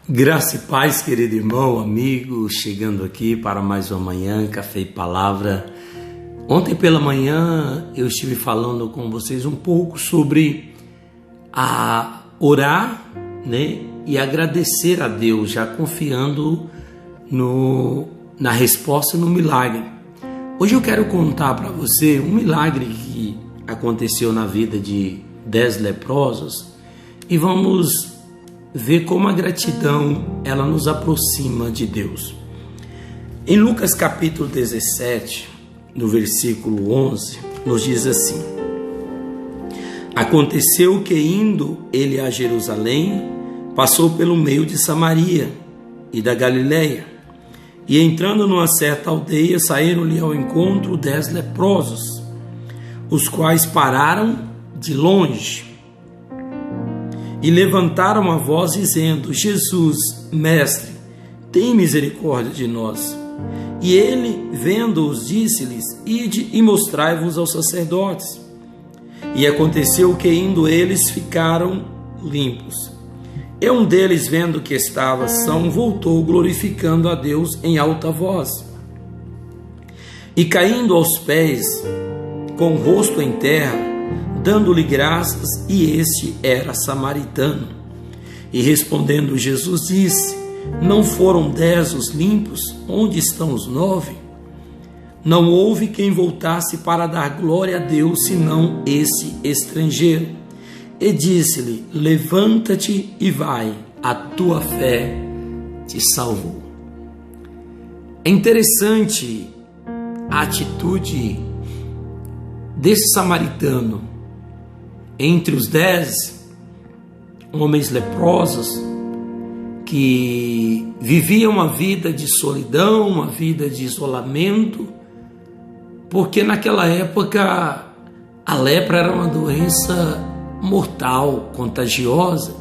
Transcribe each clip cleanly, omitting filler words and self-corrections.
Graça e paz, querido irmão, amigo, chegando aqui para mais uma manhã, Café e Palavra. Ontem pela manhã eu estive falando com vocês um pouco sobre a orar, e agradecer a Deus, já confiando na resposta, no milagre. Hoje eu quero contar para você um milagre que aconteceu na vida de 10 leprosos e vamos ver como a gratidão ela nos aproxima de Deus. Em Lucas capítulo 17, no versículo 11, nos diz assim: Aconteceu que indo ele a Jerusalém, passou pelo meio de Samaria e da Galileia, e entrando numa certa aldeia, saíram-lhe ao encontro 10 leprosos, os quais pararam de longe e levantaram a voz dizendo: Jesus, mestre, tem misericórdia de nós. E ele, vendo-os, disse-lhes: Ide e mostrai-vos aos sacerdotes. E aconteceu que, indo eles, ficaram limpos. E um deles, vendo que estava são, voltou, glorificando a Deus em alta voz. E caindo aos pés, com o rosto em terra, dando-lhe graças, e este era samaritano. E respondendo Jesus disse: Não foram 10 os limpos? Onde estão os 9? Não houve quem voltasse para dar glória a Deus, senão esse estrangeiro. E disse-lhe: Levanta-te e vai, a tua fé te salvou. É interessante a atitude desse samaritano entre os 10 homens leprosos que viviam uma vida de solidão, uma vida de isolamento, porque naquela época a lepra era uma doença mortal, contagiosa.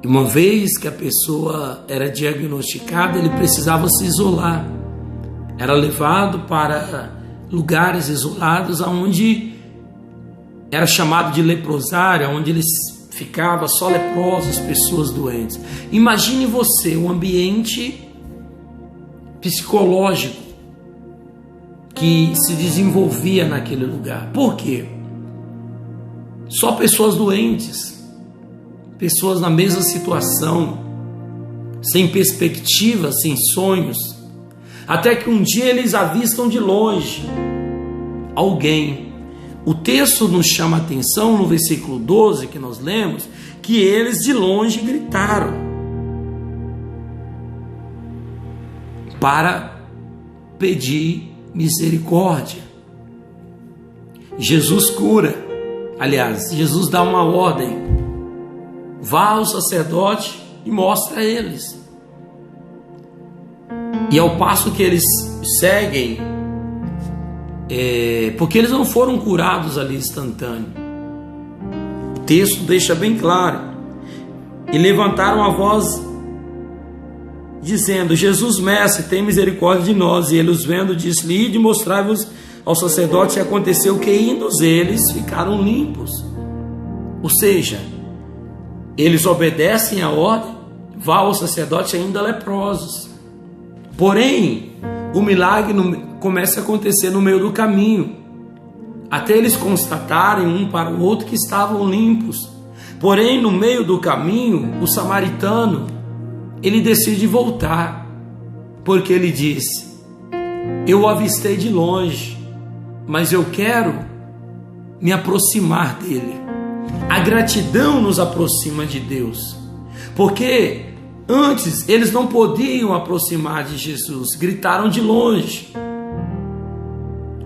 E uma vez que a pessoa era diagnosticada, ele precisava se isolar. Era levado para lugares isolados, onde era chamado de leprosário, onde eles ficavam só leprosos, pessoas doentes. Imagine você o ambiente psicológico que se desenvolvia naquele lugar. Por quê? Só pessoas doentes, pessoas na mesma situação, sem perspectiva, sem sonhos, até que um dia eles avistam de longe alguém. O texto nos chama a atenção no versículo 12 que nós lemos, que eles de longe gritaram para pedir misericórdia. Jesus cura, aliás, Jesus dá uma ordem: vá ao sacerdote e mostra a eles. E ao passo que eles seguem, porque eles não foram curados ali instantâneo. O texto deixa bem claro. E levantaram a voz dizendo: Jesus, mestre, tem misericórdia de nós. E ele, os vendo, disse-lhe: Ide, mostrai-vos ao sacerdote. E aconteceu que, indo eles, ficaram limpos. Ou seja, eles obedecem a ordem, vá ao sacerdote ainda leprosos. Porém, o milagre começa a acontecer no meio do caminho, até eles constatarem um para o outro que estavam limpos. Porém, no meio do caminho, o samaritano, ele decide voltar, porque ele disse: eu o avistei de longe, mas eu quero me aproximar dele. A gratidão nos aproxima de Deus, porque antes eles não podiam aproximar de Jesus, gritaram de longe.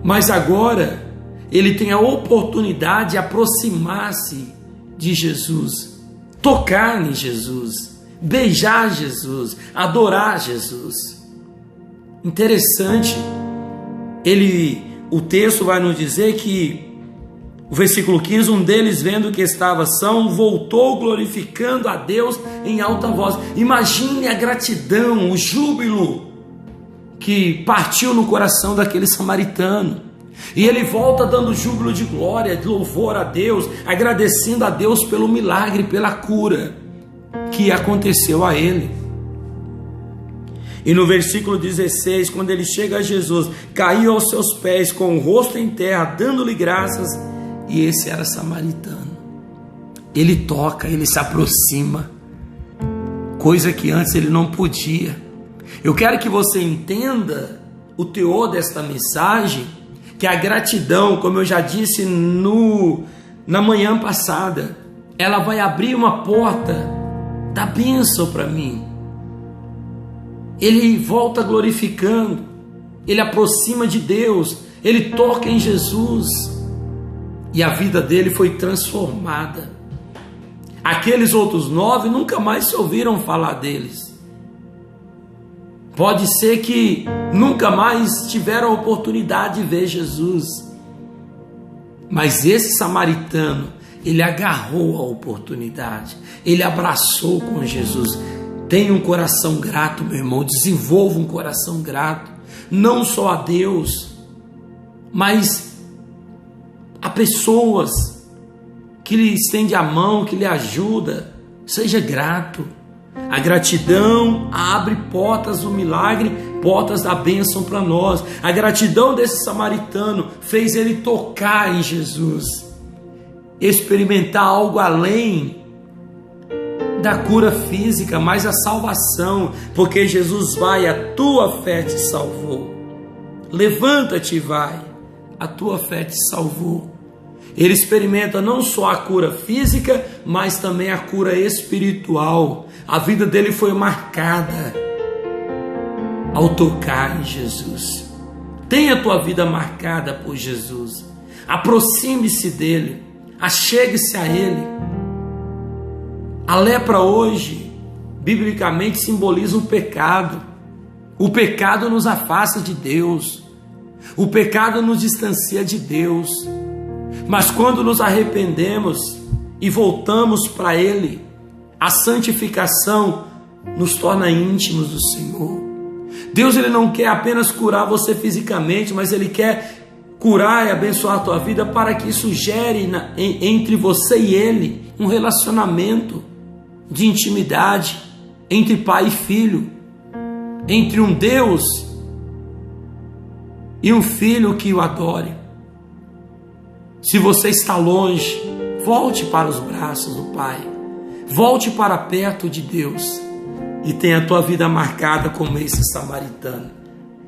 Mas agora ele tem a oportunidade de aproximar-se de Jesus, tocar em Jesus, beijar Jesus, adorar Jesus. Interessante, o texto vai nos dizer que o versículo 15, um deles, vendo que estava são, voltou glorificando a Deus em alta voz. Imagine a gratidão, o júbilo que partiu no coração daquele samaritano. E ele volta dando júbilo de glória, de louvor a Deus, agradecendo a Deus pelo milagre, pela cura. que aconteceu a ele. E no versículo 16, quando ele chega a Jesus, caiu aos seus pés com o rosto em terra, dando-lhe graças, e esse era samaritano. Ele toca, ele se aproxima, coisa que antes ele não podia. Eu quero que você entenda o teor desta mensagem, que a gratidão, como eu já disse na manhã passada, ela vai abrir uma porta da bênção para mim. Ele volta glorificando, ele aproxima de Deus, ele toca em Jesus, e a vida dele foi transformada. Aqueles outros 9 nunca mais se ouviram falar deles. Pode ser que nunca mais tiveram a oportunidade de ver Jesus. Mas esse samaritano, ele agarrou a oportunidade, ele abraçou com Jesus. Tenha um coração grato, meu irmão, desenvolva um coração grato, não só a Deus, mas a pessoas que lhe estende a mão, que lhe ajuda. Seja grato. A gratidão abre portas do milagre, portas da bênção para nós. A gratidão desse samaritano fez ele tocar em Jesus, experimentar algo além da cura física, mas a salvação, porque Jesus vai, a tua fé te salvou. Levanta-te e vai, a tua fé te salvou. Ele experimenta não só a cura física, mas também a cura espiritual. A vida dele foi marcada ao tocar em Jesus. Tenha a tua vida marcada por Jesus. Aproxime-se dele, achegue-se a ele. A lepra hoje, biblicamente, simboliza o pecado. O pecado nos afasta de Deus. O pecado nos distancia de Deus. Mas quando nos arrependemos e voltamos para Ele, a santificação nos torna íntimos do Senhor. Deus, Ele não quer apenas curar você fisicamente, mas Ele quer curar e abençoar a tua vida para que isso gere entre você e Ele um relacionamento de intimidade entre pai e filho, entre um Deus e um filho que o adore. Se você está longe, volte para os braços do Pai, volte para perto de Deus e tenha a tua vida marcada como esse samaritano.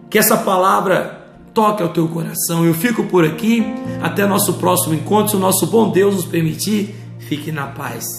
Que essa palavra toque ao teu coração. Eu fico por aqui, até nosso próximo encontro, se o nosso bom Deus nos permitir. Fique na paz.